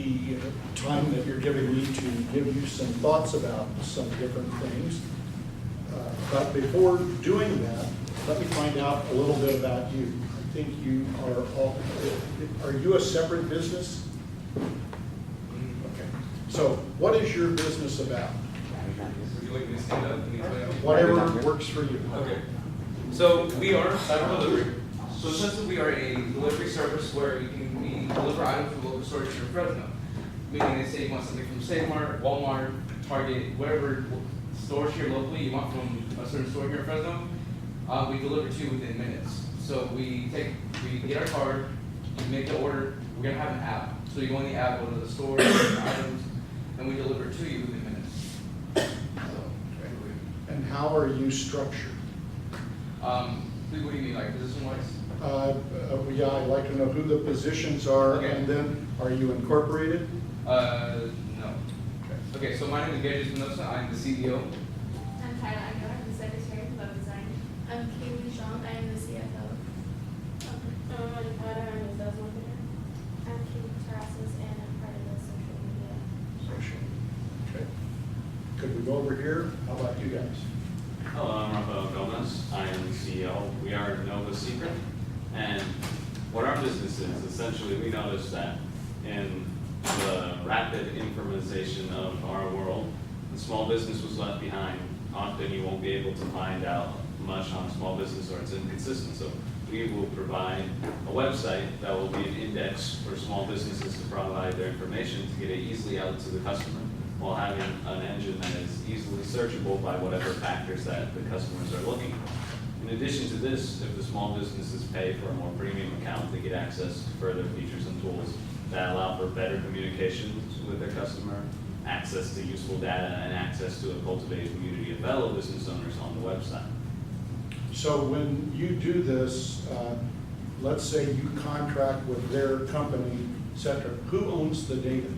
the time that you're giving me to give you some thoughts about some different things. But before doing that, let me find out a little bit about you. I think you are you a separate business? Okay. So what is your business about? Would you like me to stand up? and explain? Whatever works for you. Okay. So we are Cyber Delivery. So essentially we are a delivery service where we deliver items from local stores here in Fresno. Meaning they say you want something from Walmart, Walmart, Target, whatever stores here locally you want from a certain store here in Fresno, we deliver to you within minutes. So we get our card, you make the order, we're gonna have an app. So you go in the app, go to the store, the items, and we deliver to you within minutes. And how are you structured? What do you mean, like position-wise? Yeah, I'd like to know who the positions are, Okay. and then are you incorporated? No. Okay, so my name is Gary Espinosa, I'm the CEO. I'm Tyler Aguilar, I'm the Secretary of Web Design. I'm Kaylee Strong, I am the CFO. I'm Money Potter, I'm the sales marketer. I'm Kate Terraces, and I'm part of the social media. Social. Okay. Could we go over here? How about you guys? Hello, I'm Rafael Gomez. I am the CEO. We are Nova Secret. And what our business is, essentially, we noticed that in the rapid informatization of our world, the small business was left behind. Often you won't be able to find out much on small business or it's inconsistent. So we will provide a website that will be an index for small businesses to provide their information to get it easily out to the customer, while having an engine that is easily searchable by whatever factors that the customers are looking for. In addition to this, if the small businesses pay for a more premium account, they get access to further features and tools that allow for better communications with their customer, access to useful data, and access to a cultivated community of fellow business owners on the website. So when you do this, let's say you contract with their company, et cetera, who owns the data?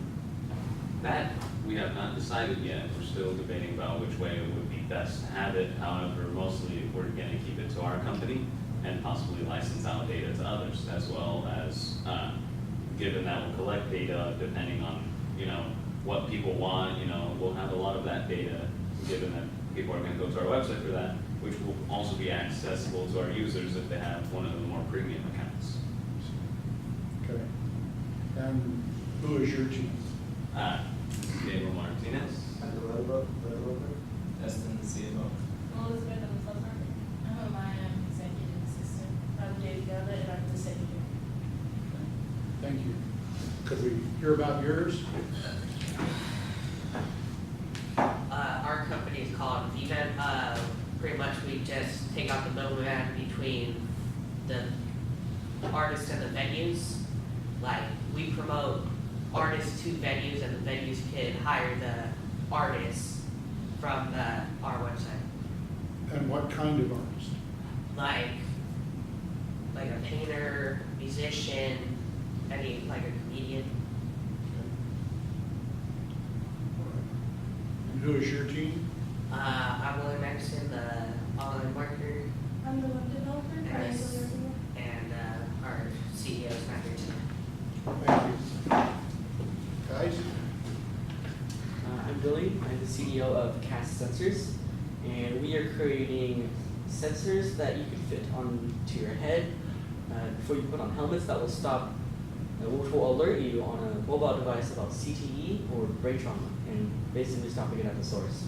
That we have not decided yet. We're still debating about which way it would be best to have it. However, mostly we're going to keep it to our company and possibly license out data to others, as well as given that we'll collect data depending on what people want. We'll have a lot of that data, given that people are going to go to our website for that, which will also be accessible to our users if they have one of the more premium accounts. Okay. And who is your team? Gabriel Martinez. That's the CFO. Elizabeth, I'm the sales marketer. I'm Amaya, I'm executive assistant. I'm J.D. Gova, and I'm the secretary. Thank you. Could we hear about yours? Our company is called Vivent. Pretty much we just take out the middleman between the artists and the venues. Like, we promote artists to venues, and the venues can hire the artists from our website. And what kind of artist? Like a painter, musician, like a comedian. And who is your team? I'm William Anderson, the online marketer, I'm the web developer, Nice. Vanessa. and our CEO is not here tonight. Thank you. Guys? I'm Billy. I'm the CEO of Cast Sensors, and we are creating sensors that you can fit onto your head before you put on helmets that will stop, which will alert you on a mobile device about CTE or brain trauma, and basically stopping it at the source.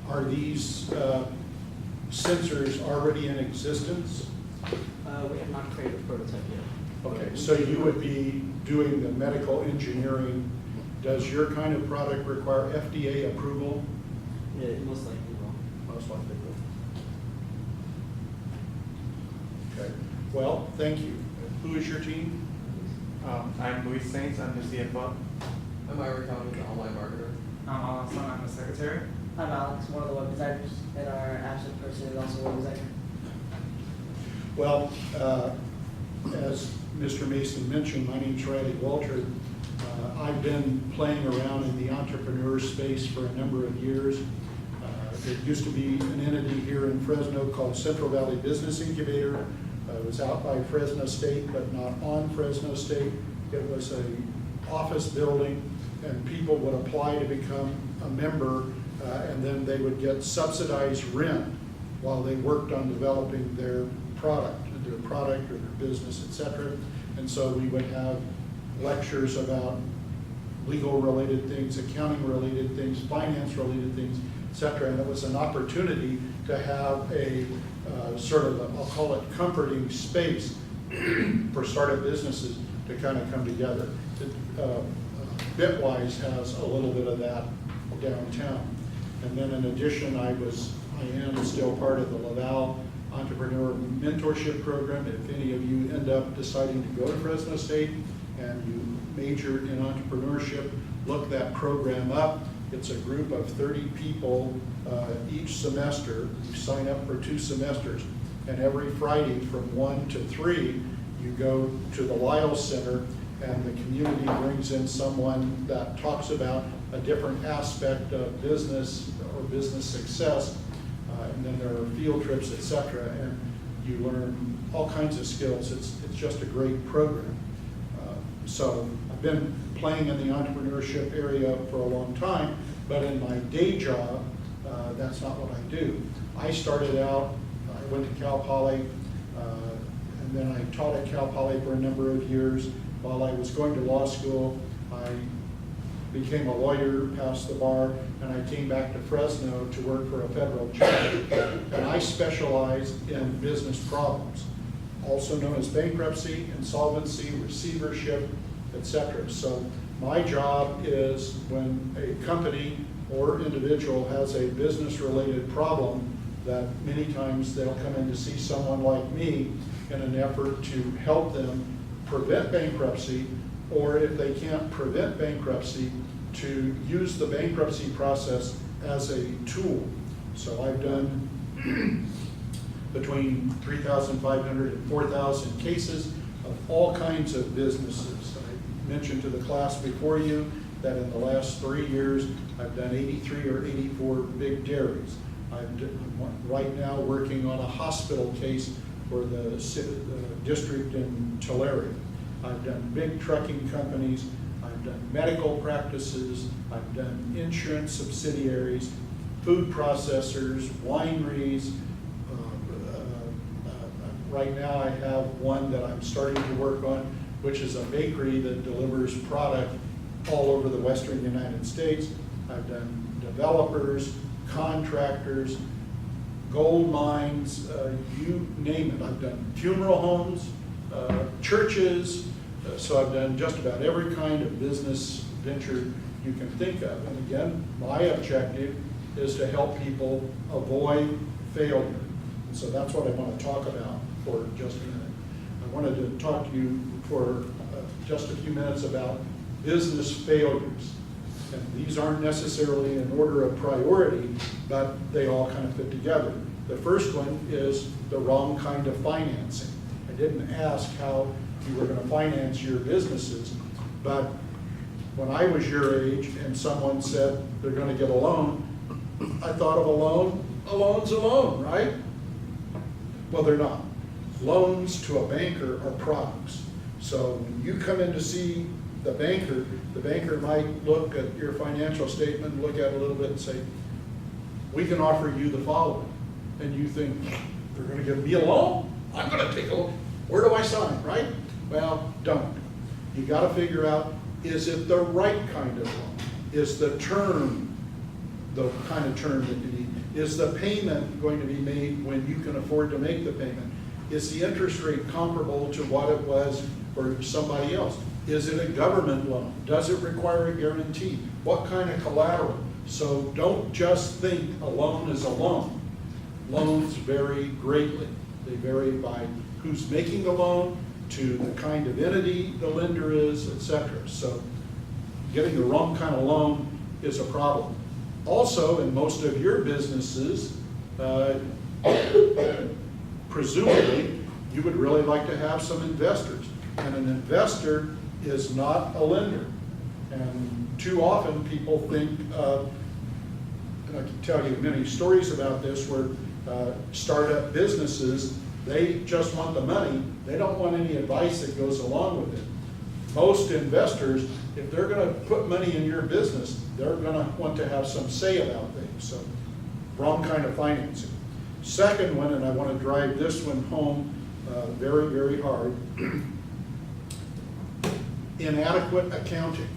Are these sensors already in existence? We have not created a prototype yet. Okay, so you would be doing the medical engineering. Does your kind of product require FDA approval? It most likely will. Most likely will. Okay, well, thank you. Who is your team? I'm Luis Saints, I'm the CFO. I'm Ira County, the online marketer. I'm Alison, I'm the secretary. I'm Alex, one of the web designers, and our absent person is also a web designer. Well, as Mr. Mason mentioned, my name's Riley Walter. I've been playing around in the entrepreneur space for a number of years. There used to be an entity here in Fresno called Central Valley Business Incubator. It was out by Fresno State, but not on Fresno State. It was a office building, and people would apply to become a member, and then they would get subsidized rent while they worked on developing their product or their business, etc. And so we would have lectures about legal-related things, accounting-related things, finance-related things, etc. And it was an opportunity to have a sort of, I'll call it comforting space for startup businesses to kind of come together. Bitwise has a little bit of that downtown. And then in addition, I am still part of the Laval Entrepreneur Mentorship Program. If any of you end up deciding to go to Fresno State and you major in entrepreneurship, look that program up. It's a group of 30 people each semester. You sign up for 2 semesters, and every Friday from 1 to 3, you go to the Lyle Center, and the community brings in someone that talks about a different aspect of business or business success, and then there are field trips, etc., and you learn all kinds of skills. It's just a great program. So I've been playing in the entrepreneurship area for a long time, but in my day job, that's not what I do. I started out, I went to Cal Poly, and then I taught at Cal Poly for a number of years. While I was going to law school, I became a lawyer, passed the bar, and I came back to Fresno to work for a federal judge. And I specialized in business problems, also known as bankruptcy, insolvency, receivership, etc. So my job is when a company or individual has a business-related problem, that many times they'll come in to see someone like me in an effort to help them prevent bankruptcy, or if they can't prevent bankruptcy, to use the bankruptcy process as a tool. So I've done between 3,500 and 4,000 cases of all kinds of businesses. I mentioned to the class before you that in the last 3 years, I've done 83 or 84 big dairies. I'm right now working on a hospital case for the district in Tulare. I've done big trucking companies, I've done medical practices, I've done insurance subsidiaries, food processors, wineries. Right now I have one that I'm starting to work on, which is a bakery that delivers product all over the western United States. I've done developers, contractors, gold mines, you name it. I've done funeral homes, churches, so I've done just about every kind of business venture you can think of. And again, my objective is to help people avoid failure. And so that's what I want to talk about for just a minute. I wanted to talk to you for just a few minutes about business failures. And these aren't necessarily in order of priority, but they all kind of fit together. The first one is the wrong kind of financing. I didn't ask how you were going to finance your businesses, but when I was your age and someone said they're going to get a loan, I thought of a loan's a loan, right? Well, they're not. Loans to a banker are products. So when you come in to see the banker might look at your financial statement, look at it a little bit and say, we can offer you the following. And you think, they're going to give me a loan? I'm going to take a loan. Where do I sign, right? Well, don't. You got to figure out, is it the right kind of loan? Is the term the kind of term that you need? Is the payment going to be made when you can afford to make the payment? Is the interest rate comparable to what it was for somebody else? Is it a government loan? Does it require a guarantee? What kind of collateral? So don't just think a loan is a loan. Loans vary greatly. They vary by who's making the loan, to the kind of entity the lender is, etc. So getting the wrong kind of loan is a problem. Also, in most of your businesses, presumably, you would really like to have some investors. And an investor is not a lender. And too often people think of and I can tell you many stories about this where startup businesses, they just want the money. They don't want any advice that goes along with it. Most investors, if they're going to put money in your business, they're going to want to have some say about things. So, wrong kind of financing. Second one, and I want to drive this one home very, very hard, inadequate accounting.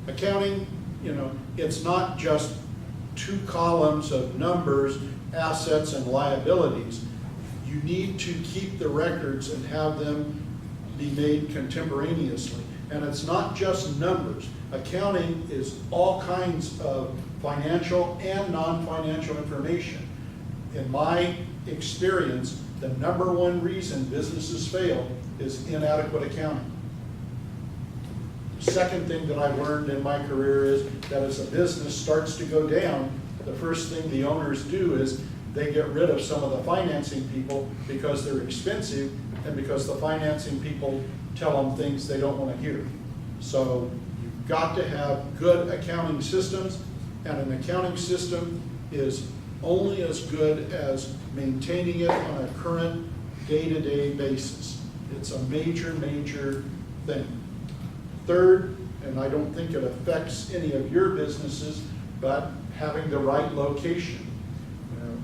Accounting, it's not just two columns of numbers, assets and liabilities. You need to keep the records and have them be made contemporaneously. And it's not just numbers. Accounting is all kinds of financial and non-financial information. In my experience, the number one reason businesses fail is inadequate accounting. Second thing that I've learned in my career is that as a business starts to go down, the first thing the owners do is they get rid of some of the financing people because they're expensive and because the financing people tell them things they don't want to hear. So you've got to have good accounting systems, and an accounting system is only as good as maintaining it on a current day-to-day basis. It's a major, major thing. Third, and I don't think it affects any of your businesses, but having the right location.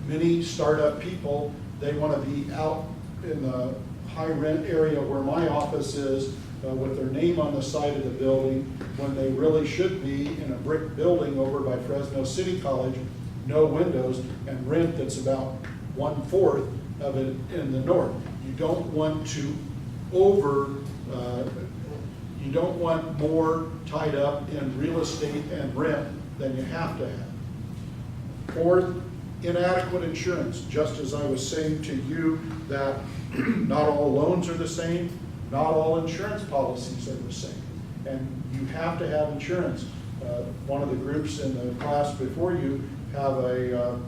Many startup people, they want to be out in the high rent area where my office is with their name on the side of the building when they really should be in a brick building over by Fresno City College, no windows, and rent that's about 1/4 of it in the north. You don't want to you don't want more tied up in real estate and rent than you have to have. Fourth, inadequate insurance. Just as I was saying to you that not all loans are the same, not all insurance policies are the same. And you have to have insurance. One of the groups in the class before you have a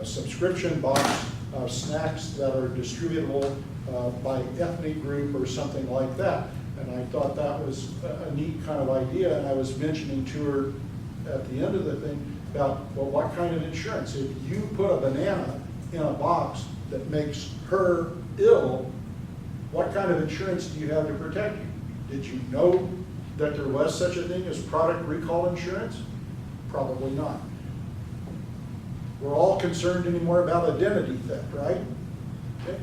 subscription box of snacks that are distributable by ethnic group or something like that. And I thought that was a neat kind of idea, and I was mentioning to her at the end of the thing about, well, what kind of insurance? If you put a banana in a box that makes her ill, what kind of insurance do you have to protect you? Did you know that there was such a thing as product recall insurance? Probably not. We're all concerned anymore about identity theft, right? Okay.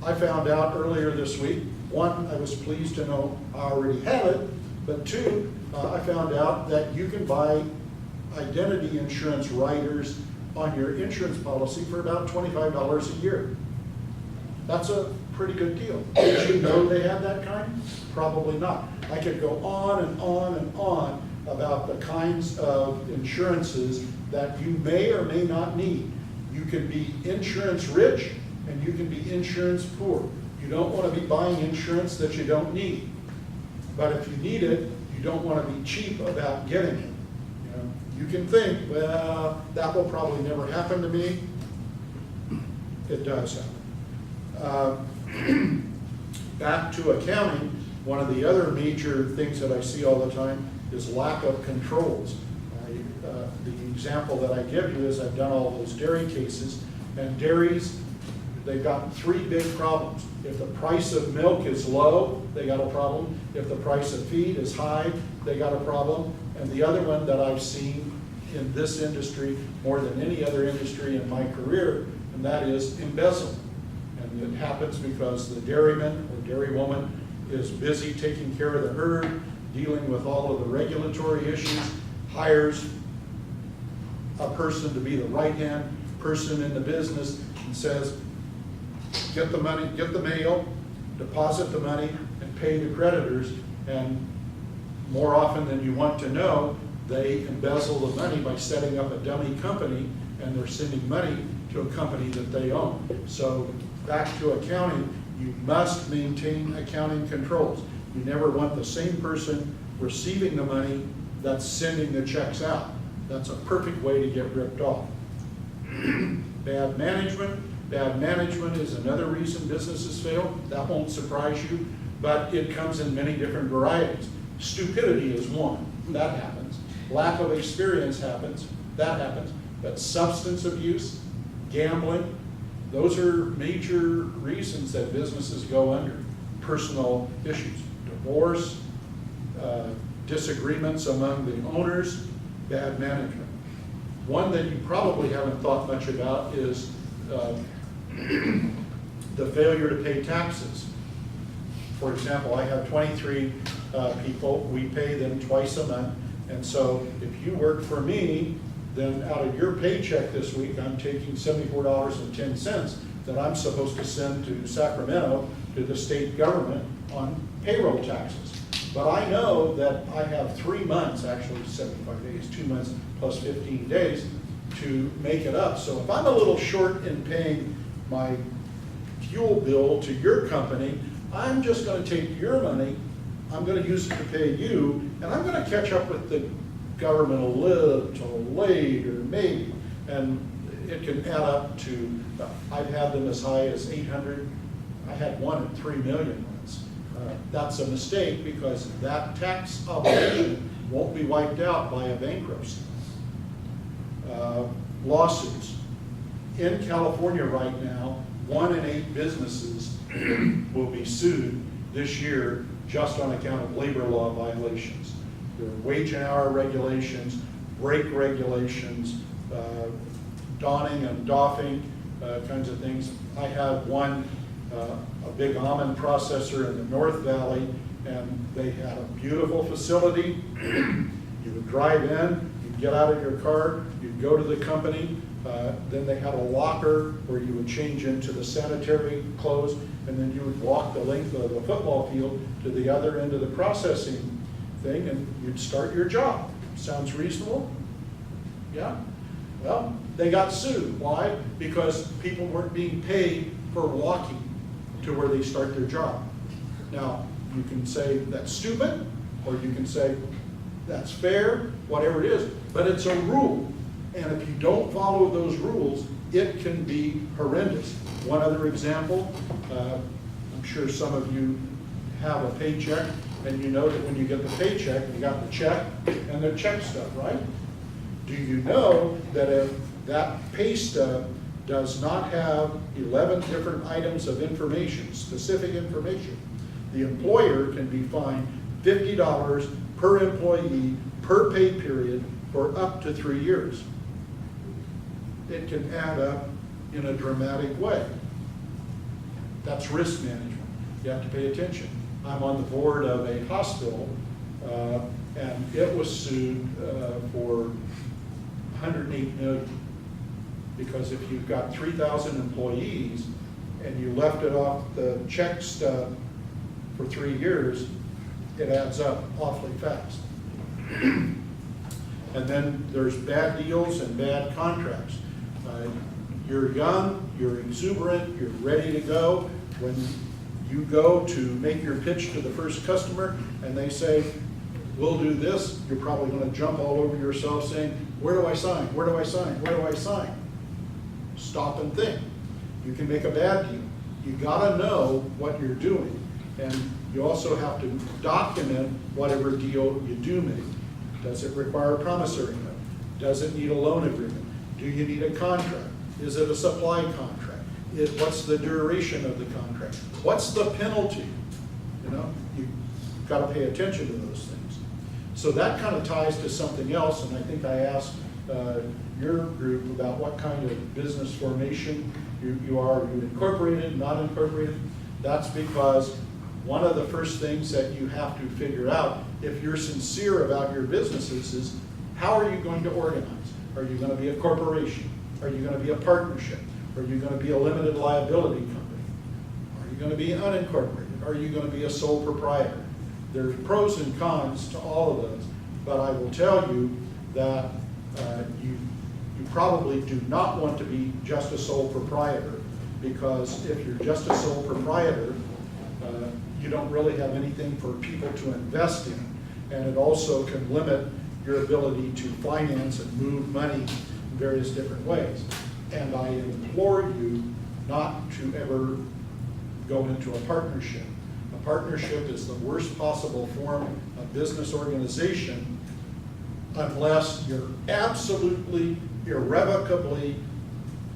I found out earlier this week, one, I was pleased to know I already have it, but two, I found out that you can buy identity insurance riders on your insurance policy for about $25 a year. That's a pretty good deal. Did you know they had that kind? Probably not. I could go on and on and on about the kinds of insurances that you may or may not need. You can be insurance rich and you can be insurance poor. You don't want to be buying insurance that you don't need. But if you need it, you don't want to be cheap about getting it. You can think, well, that will probably never happen to me. It does happen. Back to accounting, one of the other major things that I see all the time is lack of controls. The example that I give you is I've done all those dairy cases, and dairies, they've got three big problems. If the price of milk is low, they got a problem. If the price of feed is high, they got a problem. And the other one that I've seen in this industry more than any other industry in my career, and that is embezzlement. And it happens because the dairyman or dairywoman is busy taking care of the herd, dealing with all of the regulatory issues, hires a person to be the right-hand person in the business and says, get the money, get the mail, deposit the money, and pay the creditors. And more often than you want to know, they embezzle the money by setting up a dummy company, and they're sending money to a company that they own. So back to accounting, you must maintain accounting controls. You never want the same person receiving the money that's sending the checks out. That's a perfect way to get ripped off. Bad management. Bad management is another reason businesses fail. That won't surprise you, but it comes in many different varieties. Stupidity is one. That happens. Lack of experience happens. That happens. But substance abuse, gambling, those are major reasons that businesses go under. Personal issues, divorce, disagreements among the owners, bad management. One that you probably haven't thought much about is the failure to pay taxes. For example, I have 23 people, we pay them twice a month, and so if you work for me, then out of your paycheck this week, I'm taking $74.10 that I'm supposed to send to Sacramento to the state government on payroll taxes. But I know that I have 3 months, actually 75 days, 2 months plus 15 days to make it up. So if I'm a little short in paying my fuel bill to your company, I'm just gonna take your money, I'm gonna use it to pay you, and I'm gonna catch up with the government a little later, maybe. And it can add up to, I've had them as high as 800, I had one at 3 million once. That's a mistake because that tax obligation won't be wiped out by a bankruptcy. Lawsuits. In California right now, 1 in 8 businesses will be sued this year just on account of labor law violations. There are wage and hour regulations, break regulations, donning and doffing kinds of things. I have one, a big almond processor in the North Valley, and they had a beautiful facility. You would drive in, you'd get out of your car, you'd go to the company, then they had a locker where you would change into the sanitary clothes, and then you would walk the length of the football field to the other end of the processing thing, and you'd start your job. Sounds reasonable? Yeah? Well, they got sued. Why? Because people weren't being paid for walking to where they start their job. Now, you can say that's stupid, or you can say that's fair, whatever it is, but it's a rule. And if you don't follow those rules, it can be horrendous. One other example, I'm sure some of you have a paycheck, and you know that when you get the paycheck, you got the check and the check stub, right? Do you know that if that pay stub does not have 11 different items of information, specific information, the employer can be fined $50 per employee per pay period for up to 3 years. It can add up in a dramatic way. That's risk management. You have to pay attention. I'm on the board of a hospital, and it was sued for $108 million. Because if you've got 3,000 employees and you left it off the check stub for 3 years, it adds up awfully fast. And then there's bad deals and bad contracts. You're young, you're exuberant, you're ready to go. When you go to make your pitch to the first customer and they say, we'll do this, you're probably going to jump all over yourself saying, where do I sign? Where do I sign? Where do I sign? Stop and think. You can make a bad deal. You got to know what you're doing. And you also have to document whatever deal you do make. Does it require a promissory note? Does it need a loan agreement? Do you need a contract? Is it a supply contract? What's the duration of the contract? What's the penalty? You know, you've got to pay attention to those things. So that kind of ties to something else, and I think I asked your group about what kind of business formation you are. Are you incorporated, not incorporated? That's because one of the first things that you have to figure out if you're sincere about your businesses is how are you going to organize? Are you going to be a corporation? Are you going to be a partnership? Are you going to be a limited liability company? Are you going to be unincorporated? Are you going to be a sole proprietor? There's pros and cons to all of those, but I will tell you that you probably do not want to be just a sole proprietor, because if you're just a sole proprietor, you don't really have anything for people to invest in, and it also can limit your ability to finance and move money in various different ways. And I implore you not to ever go into a partnership. A partnership is the worst possible form of business organization unless you're absolutely irrevocably,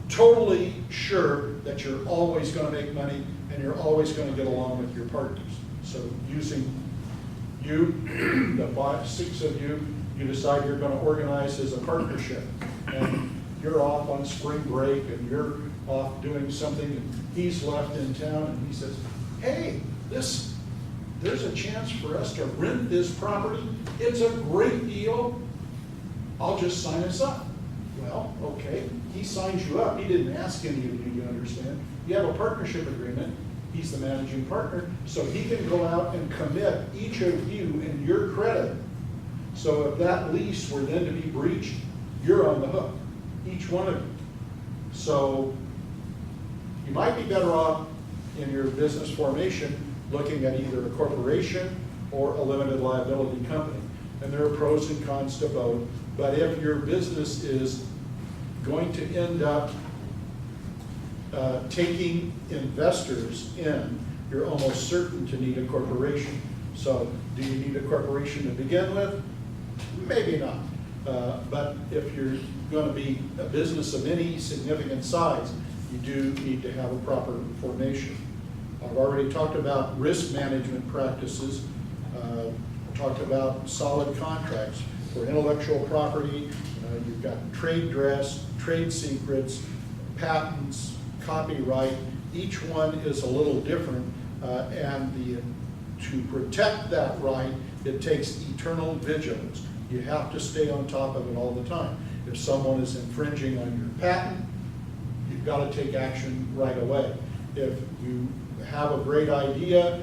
totally sure that you're always gonna make money and you're always gonna get along with your partners. So using you, the 5, 6 of you, you decide you're gonna organize as a partnership. And you're off on spring break and you're off doing something and he's left in town and he says, hey, there's a chance for us to rent this property. It's a great deal. I'll just sign us up. Well, okay, he signs you up. He didn't ask any of you, you understand. You have a partnership agreement. He's the managing partner, so he can go out and commit each of you in your credit. So if that lease were then to be breached, you're on the hook, each one of you. So you might be better off in your business formation looking at either a corporation or a limited liability company. And there are pros and cons to both. But if your business is going to end up taking investors in, you're almost certain to need a corporation. So do you need a corporation to begin with? Maybe not. But if you're going to be a business of any significant size, you do need to have a proper formation. I've already talked about risk management practices, talked about solid contracts. For intellectual property, you've got trade dress, trade secrets, patents, copyright. Each one is a little different, and to protect that right, it takes eternal vigilance. You have to stay on top of it all the time. If someone is infringing on your patent, you've got to take action right away. If you have a great idea,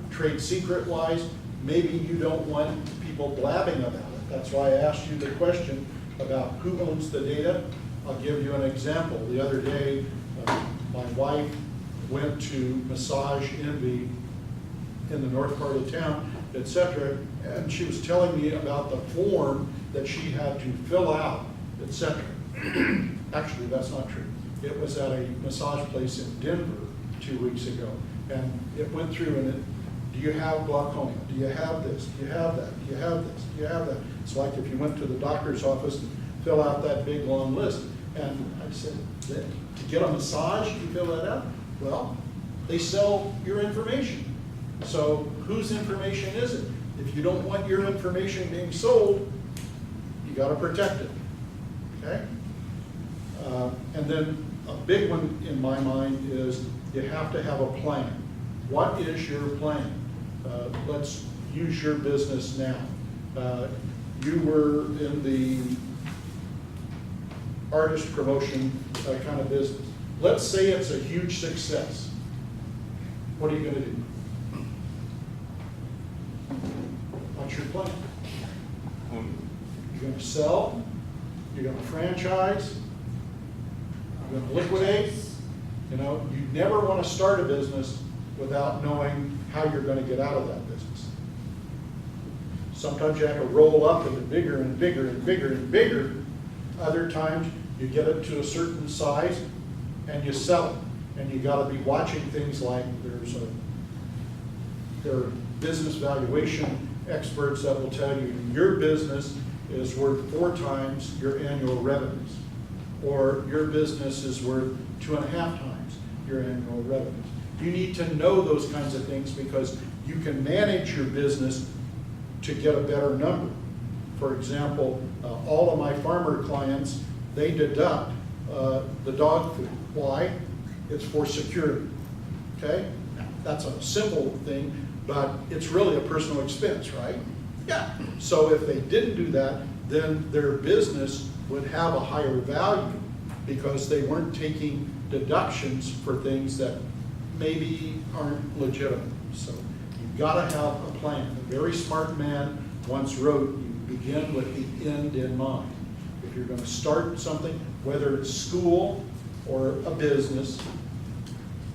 trade secret-wise, maybe you don't want people blabbing about it. That's why I asked you the question about who owns the data. I'll give you an example. The other day, my wife went to Massage Envy in the north part of town, etc., and she was telling me about the form that she had to fill out, etc. Actually, that's not true. It was at a massage place in Denver 2 weeks ago, and it went through and it, do you have glaucoma? Do you have this? Do you have that? Do you have this? Do you have that? It's like if you went to the doctor's office and fill out that big long list. And I said, to get a massage, you fill that out? Well, they sell your information. So whose information is it? If you don't want your information being sold, you got to protect it. Okay? And then a big one in my mind is you have to have a plan. What is your plan? Let's use your business now. You were in the artist promotion kind of business. Let's say it's a huge success. What are you going to do? What's your plan? You're going to sell? You're going to franchise? You're going to liquidate? You know, you never want to start a business without knowing how you're going to get out of that business. Sometimes you have to roll up into bigger and bigger and bigger and bigger. Other times you get it to a certain size and you sell it. And you got to be watching things like there are business valuation experts that will tell you your business is worth 4 times your annual revenues, or your business is worth 2.5 times your annual revenues. You need to know those kinds of things because you can manage your business to get a better number. For example, all of my farmer clients, they deduct the dog food. Why? It's for security. Okay? Now, that's a simple thing, but it's really a personal expense, right? Yeah. So if they didn't do that, then their business would have a higher value because they weren't taking deductions for things that maybe aren't legitimate. So you've got to have a plan. A very smart man once wrote, you begin with the end in mind. If you're going to start something, whether it's school or a business,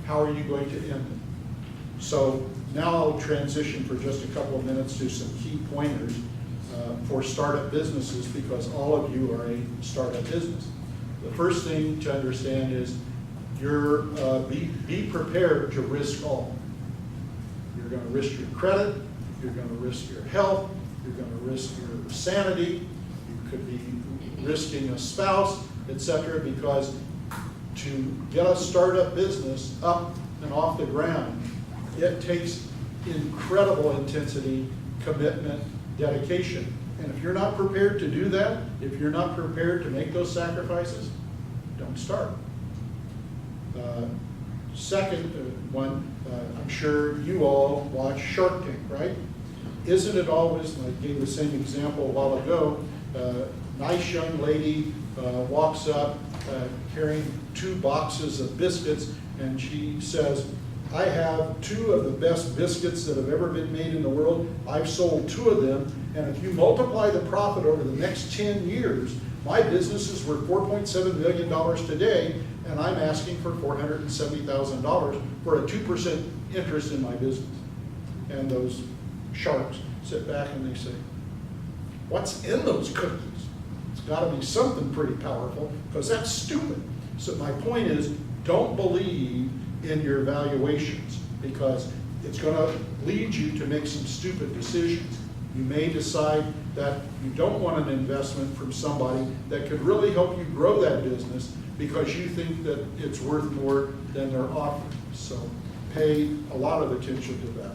how are you going to end it? So now I'll transition for just a couple of minutes to some key pointers for startup businesses because all of you are a startup business. The first thing to understand is be prepared to risk all. You're going to risk your credit, you're going to risk your health, you're going to risk your sanity, you could be risking a spouse, etc., because to get a startup business up and off the ground, it takes incredible intensity, commitment, dedication. And if you're not prepared to do that, if you're not prepared to make those sacrifices, don't start. Second one, I'm sure you all watch Shark Tank, right? Isn't it always, and I gave the same example a while ago, nice young lady walks up carrying 2 boxes of biscuits, and she says, I have 2 of the best biscuits that have ever been made in the world. I've sold 2 of them, and if you multiply the profit over the next 10 years, my business is worth $4.7 million today, and I'm asking for $470,000 for a 2% interest in my business. And those sharks sit back and they say, what's in those cookies? It's got to be something pretty powerful, because that's stupid. So my point is, don't believe in your valuations, because it's going to lead you to make some stupid decisions. You may decide that you don't want an investment from somebody that could really help you grow that business because you think that it's worth more than they're offering. So pay a lot of attention to that.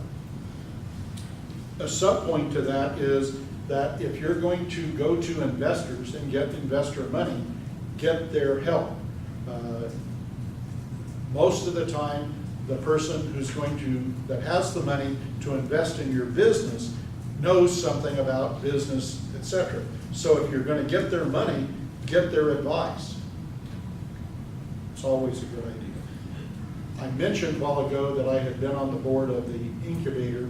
A sub-point to that is that if you're going to go to investors and get investor money, get their help. Most of the time, the person who's that has the money to invest in your business knows something about business, etc. So if you're going to get their money, get their advice. It's always a good idea. I mentioned a while ago that I had been on the board of the incubator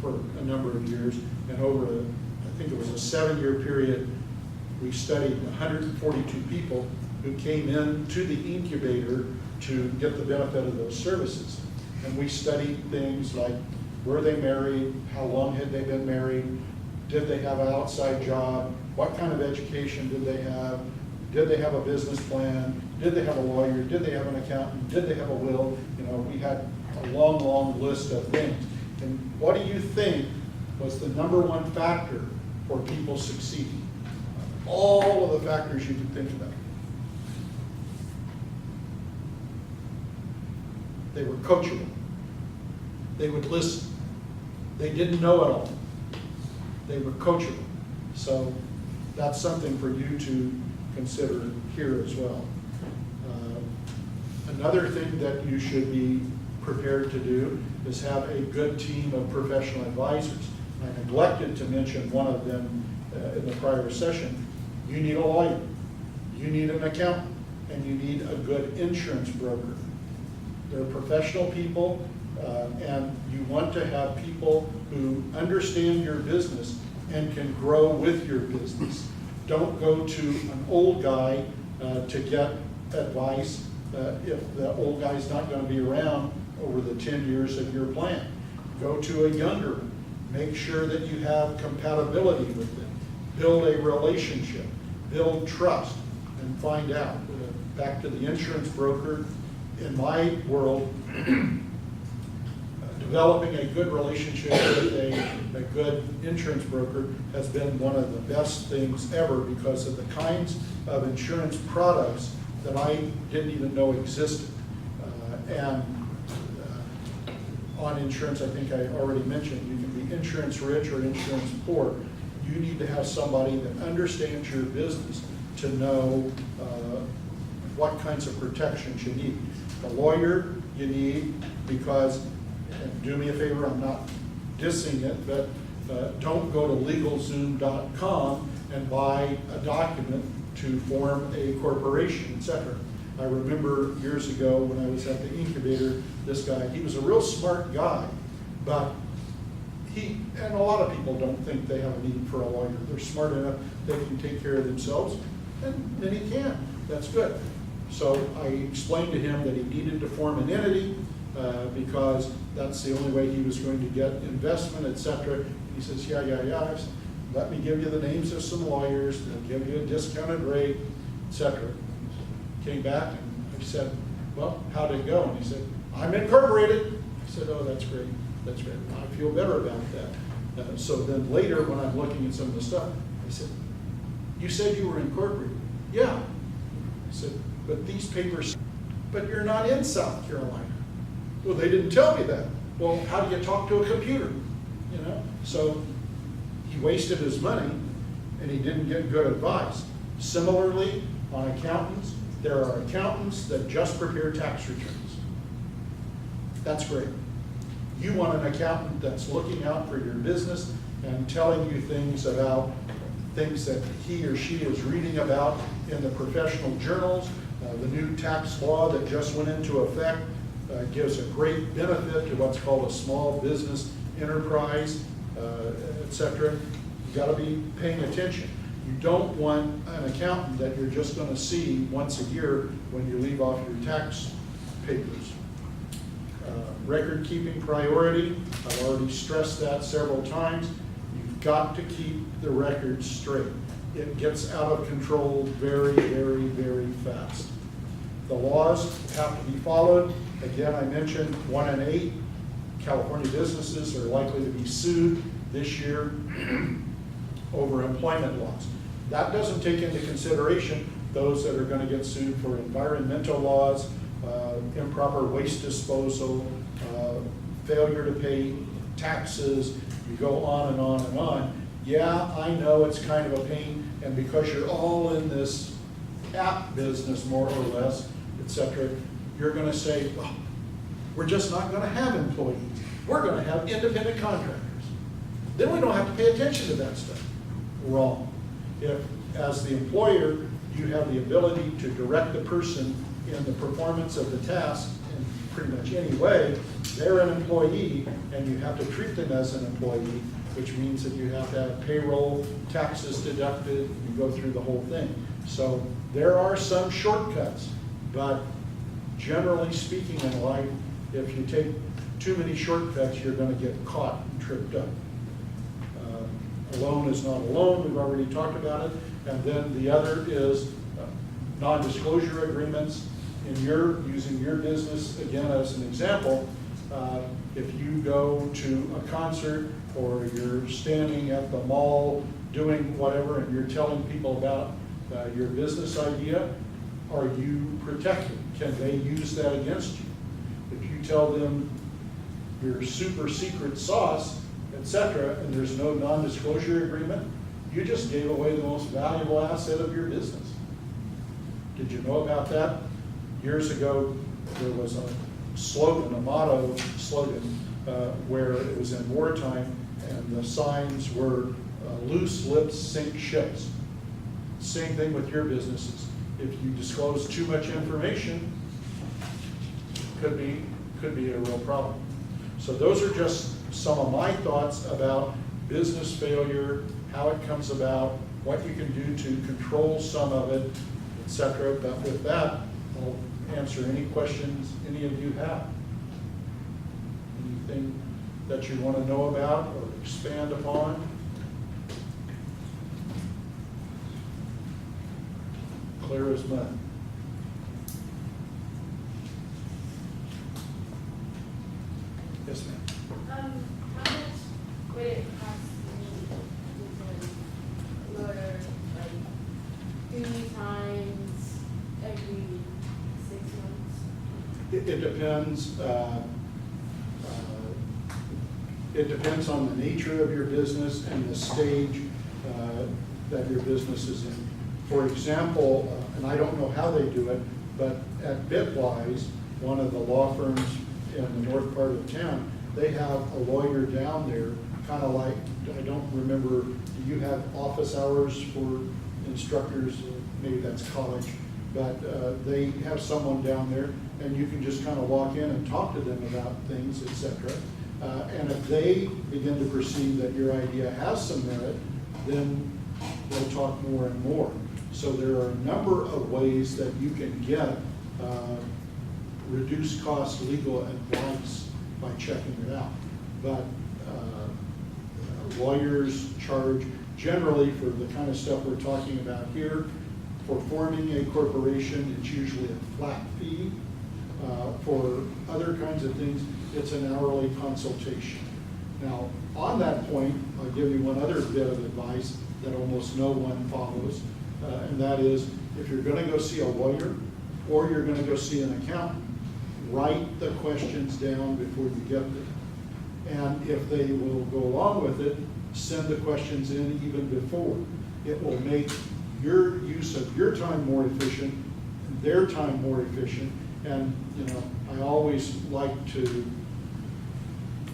for a number of years, and over I think it was a 7-year period, we studied 142 people who came in to the incubator to get the benefit of those services. And we studied things like, were they married? How long had they been married? Did they have an outside job? What kind of education did they have? Did they have a business plan? Did they have a lawyer? Did they have an accountant? Did they have a will? You know, we had a long, long list of things. And what do you think was the #1 factor for people succeeding? All of the factors you can think about. They were coachable. They would listen. They didn't know it all. They were coachable. So that's something for you to consider here as well. Another thing that you should be prepared to do is have a good team of professional advisors. I neglected to mention one of them in the prior session. You need a lawyer, you need an accountant, and you need a good insurance broker. They're professional people, and you want to have people who understand your business and can grow with your business. Don't go to an old guy to get advice if the old guy's not going to be around over the 10 years of your plan. Go to a younger one. Make sure that you have compatibility with them. Build a relationship. Build trust, and find out. Back to the insurance broker. In my world, developing a good relationship with a good insurance broker has been one of the best things ever, because of the kinds of insurance products that I didn't even know existed. On insurance, I think I already mentioned, you can be insurance rich or insurance poor. You need to have somebody that understands your business to know what kinds of protections you need. The lawyer you need because, and do me a favor, I'm not dissing it, but don't go to LegalZoom.com and buy a document to form a corporation, etc. I remember years ago when I was at the incubator, this guy, he was a real smart guy, but and a lot of people don't think they have a need for a lawyer. They're smart enough, they can take care of themselves, and many can. That's good. So I explained to him that he needed to form an entity because that's the only way he was going to get investment, etc. He says, yeah. I said, let me give you the names of some lawyers, they'll give you a discounted rate, etc. Came back and I said, well, how'd it go? And he said, I'm incorporated. I said, oh, that's great. That's great. I feel better about that. So then later when I'm looking at some of the stuff, I said, you said you were incorporated. Yeah. I said, but these papers, but you're not in South Carolina. Well, they didn't tell me that. Well, how do you talk to a computer? You know, so he wasted his money and he didn't get good advice. Similarly, on accountants, there are accountants that just prepare tax returns. That's great. You want an accountant that's looking out for your business and telling you things about things that he or she is reading about in the professional journals. The new tax law that just went into effect gives a great benefit to what's called a small business enterprise, et cetera. You gotta be paying attention. You don't want an accountant that you're just gonna see once a year when you leave off your tax papers. Record keeping priority, I've already stressed that several times. You've got to keep the records straight. It gets out of control very, very, very fast. The laws have to be followed. Again, I mentioned 1 in 8 California businesses are likely to be sued this year over employment laws. That doesn't take into consideration those that are going to get sued for environmental laws, improper waste disposal, failure to pay taxes. You go on and on and on. Yeah, I know it's kind of a pain, and because you're all in this app business more or less, et cetera, you're going to say, well, we're just not going to have employees. We're going to have independent contractors. Then we don't have to pay attention to that stuff. Wrong. If, as the employer, you have the ability to direct the person in the performance of the task in pretty much any way, they're an employee, and you have to treat them as an employee, which means that you have to have payroll, taxes deducted, you go through the whole thing. So there are some shortcuts, but generally speaking in life, if you take too many shortcuts, you're going to get caught and tripped up. A loan is not a loan, we've already talked about it. And then the other is non-disclosure agreements. Using your business, again, as an example, if you go to a concert or you're standing at the mall doing whatever and you're telling people about your business idea, are you protected? Can they use that against you? If you tell them your super secret sauce, etc., and there's no non-disclosure agreement, you just gave away the most valuable asset of your business. Did you know about that? Years ago, there was a slogan, a motto slogan, where it was in wartime, and the signs were, loose lips sink ships. Same thing with your businesses. If you disclose too much information, could be a real problem. So those are just some of my thoughts about business failure, how it comes about, what you can do to control some of it, etc. But with that, I'll answer any questions any of you have. Anything that you want to know about or expand upon? Clear as mud. Yes, ma'am. How much would it cost me to lower, like, 3 times every 6 months? It depends. It depends on the nature of your business and the stage that your business is in. For example, and I don't know how they do it, but at Bitwise, one of the law firms in the north part of town, they have a lawyer down there, kind of like, I don't remember, do you have office hours for instructors? Maybe that's college, but they have someone down there, and you can just kind of walk in and talk to them about things, etc. And if they begin to perceive that your idea has some merit, then they'll talk more and more. So there are a number of ways that you can get reduced cost legal advice by checking it out. But lawyers charge generally for the kind of stuff we're talking about here. For forming a corporation, it's usually a flat fee. For other kinds of things, it's an hourly consultation. Now, on that point, I'll give you one other bit of advice. that almost no one follows, and that is, if you're gonna go see a lawyer or you're gonna go see an accountant, write the questions down before you get there. And if they will go along with it, send the questions in even before. It will make your use of your time more efficient, their time more efficient. And, you know, I always like to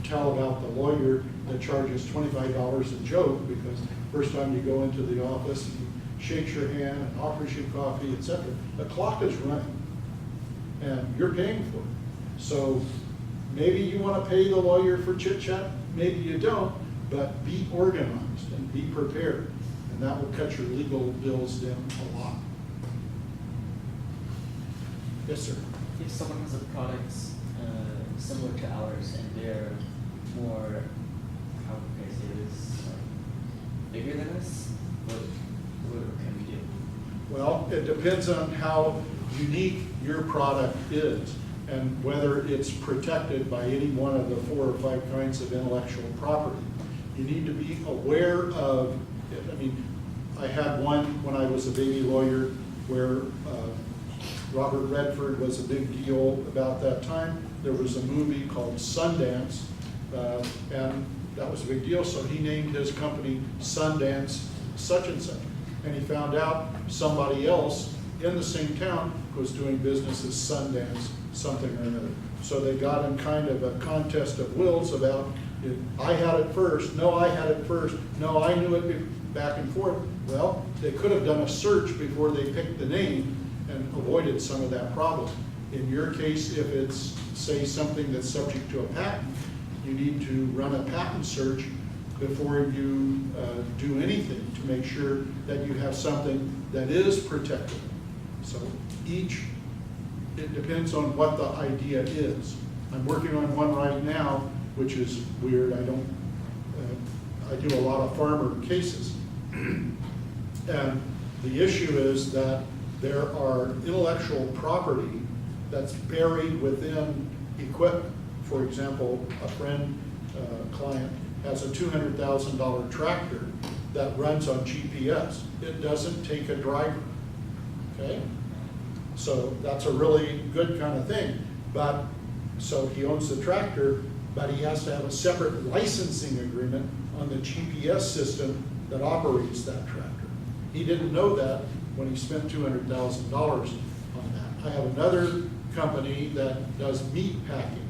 tell about the lawyer that charges $25 a joke, because first time you go into the office, he shakes your hand and offers you coffee, etc. The clock is running, and you're paying for it. So maybe you want to pay the lawyer for chit chat, maybe you don't, but be organized and be prepared, and that will cut your legal bills down a lot. Yes, sir. If someone has a product similar to ours and they're more, how can I say this, bigger than us, what can we do? Well, it depends on how unique your product is and whether it's protected by any one of the 4 or 5 kinds of intellectual property. You need to be aware of it. I mean, I had one when I was a baby lawyer where Robert Redford was a big deal about that time. There was a movie called Sundance, and that was a big deal, so he named his company Sundance such and such. And he found out somebody else in the same town was doing business as Sundance something or another. So they got in kind of a contest of wills about, I had it first, no, I had it first, no, I knew it, back and forth. Well, they could have done a search before they picked the name and avoided some of that problem. In your case, if it's, say, something that's subject to a patent, you need to run a patent search before you do anything to make sure that you have something that is protected. So it depends on what the idea is. I'm working on one right now, which is weird. I do a lot of farmer cases. And the issue is that there are intellectual property that's buried within equipment. For example, a friend, client, has a $200,000 tractor that runs on GPS. It doesn't take a driver, okay? So that's a really good kind of thing. But, so he owns the tractor, but he has to have a separate licensing agreement on the GPS system that operates that tractor. He didn't know that when he spent $200,000 on that. I have another company that does meat packing,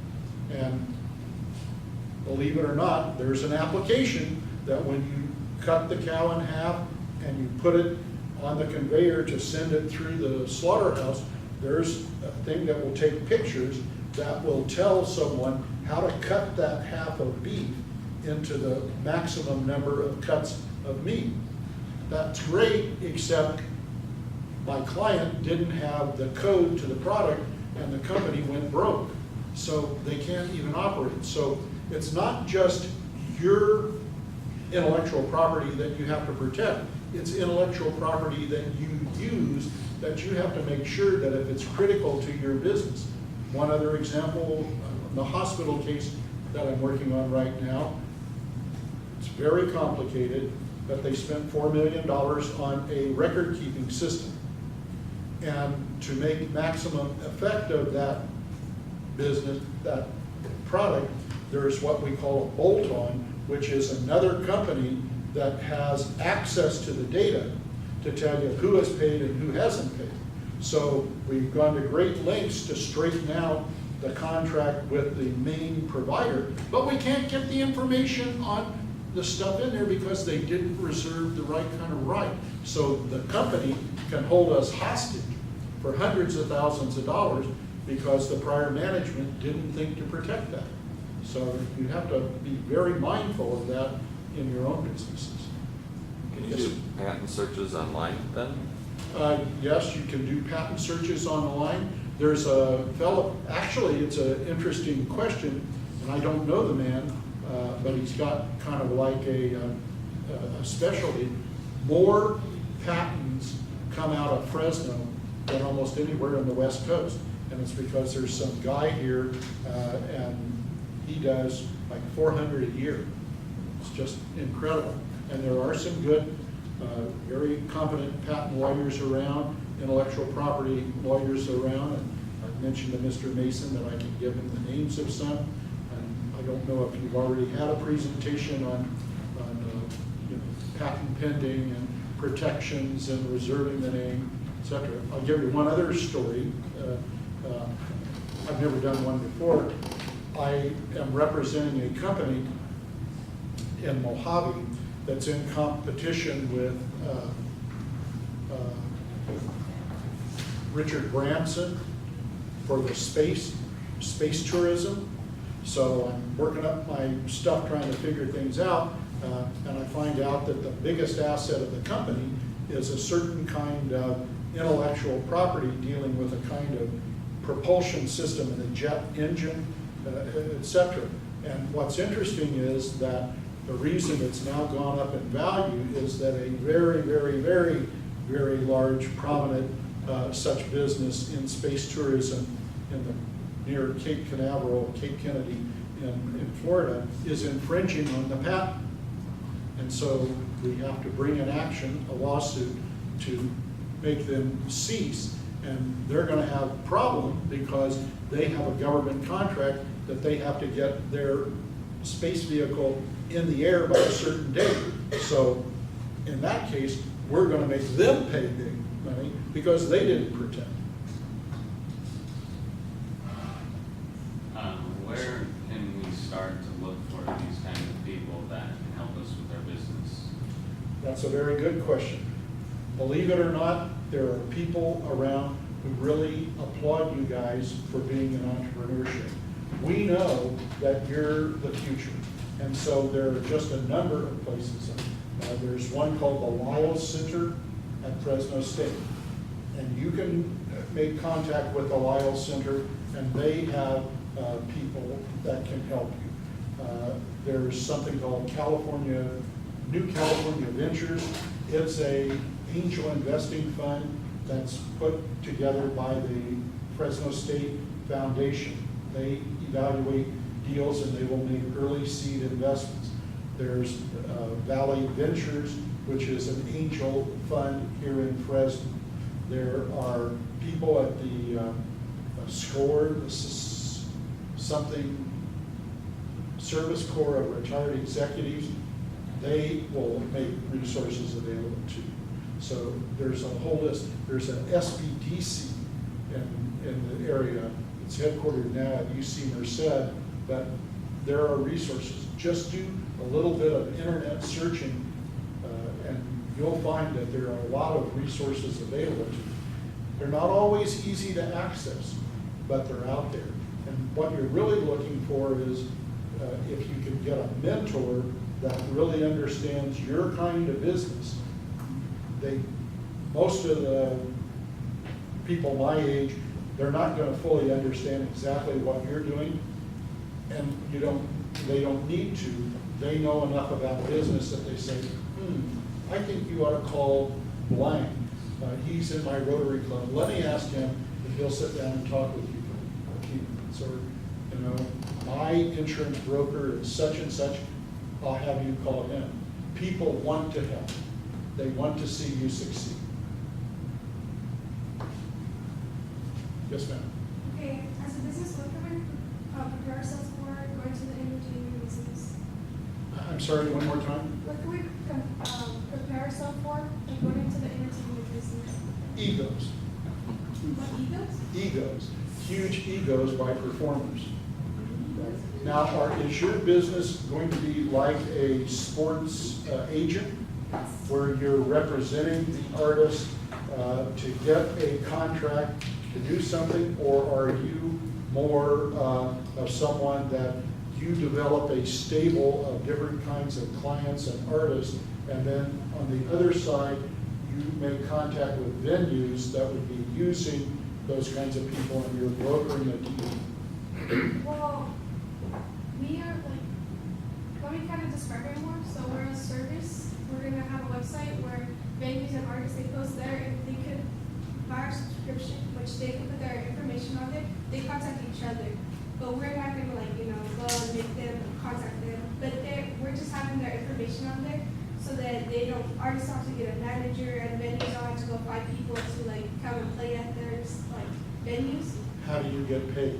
and believe it or not, there's an application that when you cut the cow in half and you put it on the conveyor to send it through the slaughterhouse, there's a thing that will take pictures that will tell someone how to cut that half of beef into the maximum number of cuts of meat. That's great, except my client didn't have the code to the product and the company went broke. So they can't even operate. So it's not just your intellectual property that you have to protect. It's intellectual property that you use that you have to make sure that if it's critical to your business. One other example, the hospital case that I'm working on right now, it's very complicated, but they spent $4 million on a record-keeping system. And to make maximum effect of that business, that product, there's what we call a bolt-on, which is another company that has access to the data to tell you who has paid and who hasn't paid. So we've gone to great lengths to straighten out the contract with the main provider, but we can't get the information on the stuff in there because they didn't reserve the right kind of right. So the company can hold us hostage for hundreds of thousands of dollars because the prior management didn't think to protect that. So you have to be very mindful of that in your own businesses. Can you do patent searches online then? Yes, you can do patent searches online. There's a fellow, actually it's an interesting question, and I don't know the man, but he's got kind of like a specialty. More patents come out of Fresno than almost anywhere on the West Coast. And it's because there's some guy here, and he does like 400 a year. It's just incredible. And there are some good very competent patent lawyers around, intellectual property lawyers around, and I mentioned to Mr. Mason that I can give him the names of some. And I don't know if you've already had a presentation on you know, patent pending and protections and reserving the name, etc. I'll give you one other story. I've never done one before. I am representing a company in Mojave that's in competition with Richard Branson for the space tourism. So I'm working up my stuff trying to figure things out, and I find out that the biggest asset of the company is a certain kind of intellectual property dealing with a kind of propulsion system in a jet engine, etc. And what's interesting is that the reason it's now gone up in value is that a very, very, very, very large, prominent such business in space tourism in the near Cape Canaveral, Cape Kennedy in Florida is infringing on the patent. And so we have to bring an action, a lawsuit, to make them cease. And they're going to have a problem because they have a government contract that they have to get their space vehicle in the air by a certain date. So in that case, we're going to make them pay big money because they didn't protect. Where can we start to look for these kind of people that can help us with our business? That's a very good question. Believe it or not, there are people around who really applaud you guys for being in entrepreneurship. We know that you're the future, and so there are just a number of places. There's one called the Lyle Center at Fresno State, and you can make contact with the Lyle Center, and they have people that can help you. There's something called New California Ventures. It's a angel investing fund that's put together by the Fresno State Foundation. They evaluate deals and they will make early seed investments. There's Valley Ventures, which is an angel fund here in Fresno. There are people at the SCORE, something Service Corps of Retired Executives. They will make resources available to you. So there's a whole list. There's an SBDC in the area. It's headquartered now at UC Merced, but there are resources. Just do a little bit of internet searching, and you'll find that there are a lot of resources available to you. They're not always easy to access, but they're out there. And what you're really looking for is if you can get a mentor that really understands your kind of business. Most of the people my age, they're not going to fully understand exactly what you're doing, and they don't need to. They know enough about business that they say, I think you ought to call blank. He's in my Rotary Club. Let me ask him if he'll sit down and talk with you for a few minutes. Or, my insurance broker is such and such. I'll have you call him. People want to help. They want to see you succeed. Yes, ma'am. Okay, as a business, what can we prepare ourselves for going to the entertainment business? I'm sorry, one more time. What can we prepare ourselves for going into the entertainment business? Egos. What, egos? Egos. Huge egos by performers. Now, is your business going to be like a sports agent where you're representing the artist to get a contract to do something, or are you more of someone that you develop a stable of different kinds of clients and artists, and then on the other side, you make contact with venues that would be using those kinds of people and you're brokering a deal? Well, we are let me kind of describe it more. So we're a service. We're going to have a website where venues and artists, they post there, and they could buy our subscription, which they can put their information on it. They contact each other. But we're not going to go and make them contact them. But we're just having their information on there. so that they don't, artists don't have to get a manager and venues don't have to go find people to like come and play at their like venues. How do you get paid?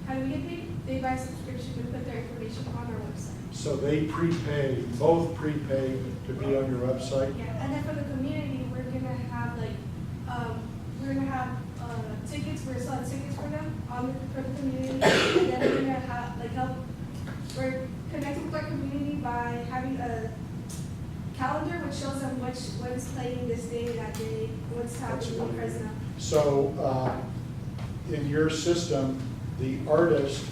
How do we get paid? They buy a subscription and put their information on our website. So they prepay, both prepay to be on your website? Yeah, and then for the community, we're gonna have like, tickets, we're selling tickets for them for the community. And then we're gonna have, like, we're connecting with our community by having a calendar which shows them what is playing this day, that day, what's happening in Fresno. So, in your system, the artist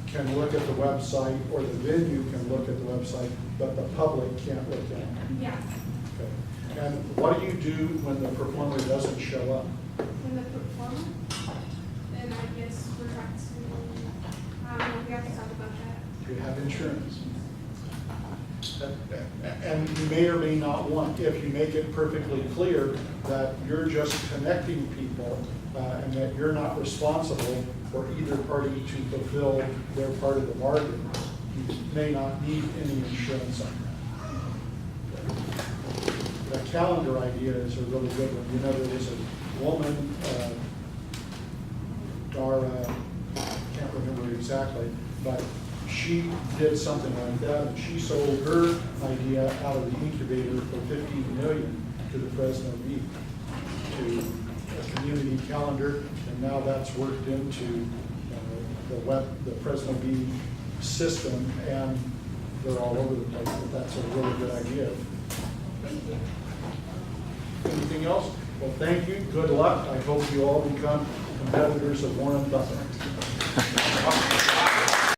can look at the website, or the venue can look at the website, but the public can't look at it. Yeah, Okay. And what do you do when the performer doesn't show up? when the performer, then I guess we're back to, I don't know, we have to talk about that. Do you have insurance? And you may or may not want, if you make it perfectly clear that you're just connecting people, and that you're not responsible for either party to fulfill their part of the bargain, you may not need any insurance on that. The calendar idea is a really good one. You know, there was a woman, Dara, can't remember exactly, but she did something like that, and she sold her idea out of the incubator for $15 million to the Fresno Bee, to a community calendar, and now that's worked into the Fresno Bee system, and they're all over the place. But that's a really good idea. Anything else? Well, thank you. Good luck. I hope you all become competitors of Warren Buffett.